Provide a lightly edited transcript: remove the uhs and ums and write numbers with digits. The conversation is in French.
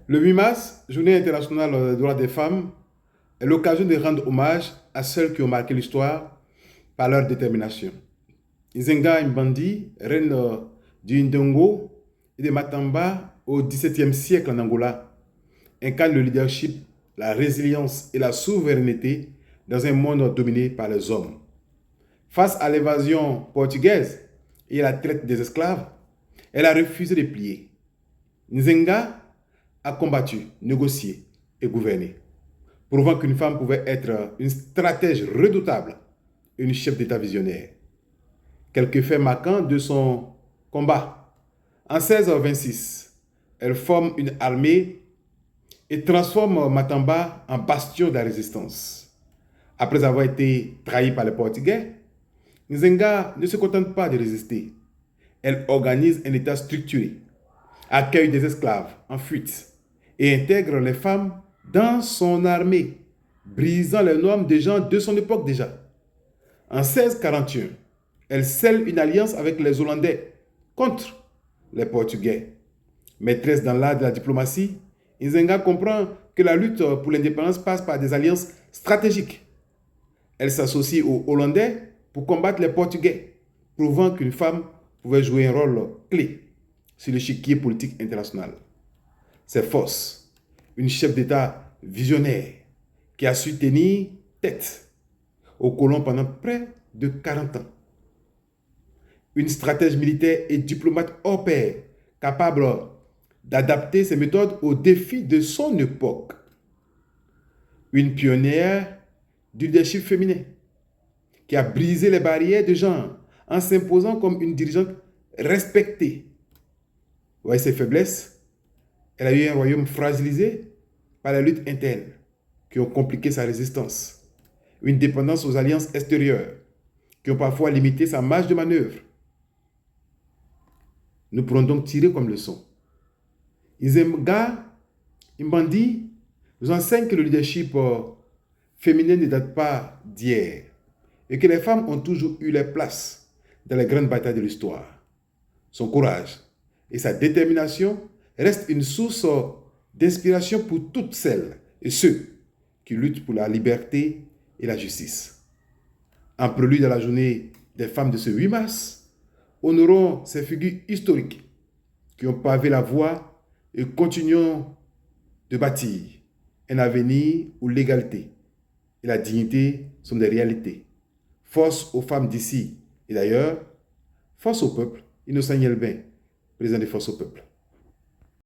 Le 8 mars, Journée internationale des droits des femmes, est l'occasion de rendre hommage à celles qui ont marqué l'histoire par leur détermination. Nzenga Mbandi, reine du Ndongo et de Matamba au XVIIe siècle en Angola, incarne le leadership, la résilience et la souveraineté dans un monde dominé par les hommes. Face à l'évasion portugaise et à la traite des esclaves, elle a refusé de plier. Nzenga a combattu, négocié et gouverné, prouvant qu'une femme pouvait être une stratège redoutable et une chef d'État visionnaire. Quelques faits marquants de son combat. En 1626, elle forme une armée et transforme Matamba en bastion de la résistance. Après avoir été trahie par les Portugais, Nzenga ne se contente pas de résister. Elle organise un État structuré, accueille des esclaves en fuite et intègre les femmes dans son armée, brisant les normes des gens de son époque déjà. En 1641, elle scelle une alliance avec les Hollandais contre les Portugais. Maîtresse dans l'art de la diplomatie, Nzenga comprend que la lutte pour l'indépendance passe par des alliances stratégiques. Elle s'associe aux Hollandais pour combattre les Portugais, prouvant qu'une femme pouvait jouer un rôle clé sur l'échiquier politique international. Ses forces, une chef d'État visionnaire qui a su tenir tête aux colons pendant près de 40 ans. Une stratège militaire et diplomate hors pair, capable d'adapter ses méthodes aux défis de son époque. Une pionnière du leadership féminin qui a brisé les barrières de genre en s'imposant comme une dirigeante respectée. Vous voyez ses faiblesses? Elle a eu un royaume fragilisé par les luttes internes qui ont compliqué sa résistance. Une dépendance aux alliances extérieures qui ont parfois limité sa marge de manœuvre. Nous pourrons donc tirer comme leçon. Nzenga Mbandi nous enseigne que le leadership féminin ne date pas d'hier et que les femmes ont toujours eu leur place dans les grandes batailles de l'histoire. Son courage et sa détermination restent une source d'inspiration pour toutes celles et ceux qui luttent pour la liberté et la justice. En prélude à la journée des femmes de ce 8 mars, honorons ces figures historiques qui ont pavé la voie et continuons de bâtir un avenir où l'égalité et la dignité sont des réalités. Force aux femmes d'ici et d'ailleurs, force au peuple, Innocent Nyelbin, président des Forces au peuple.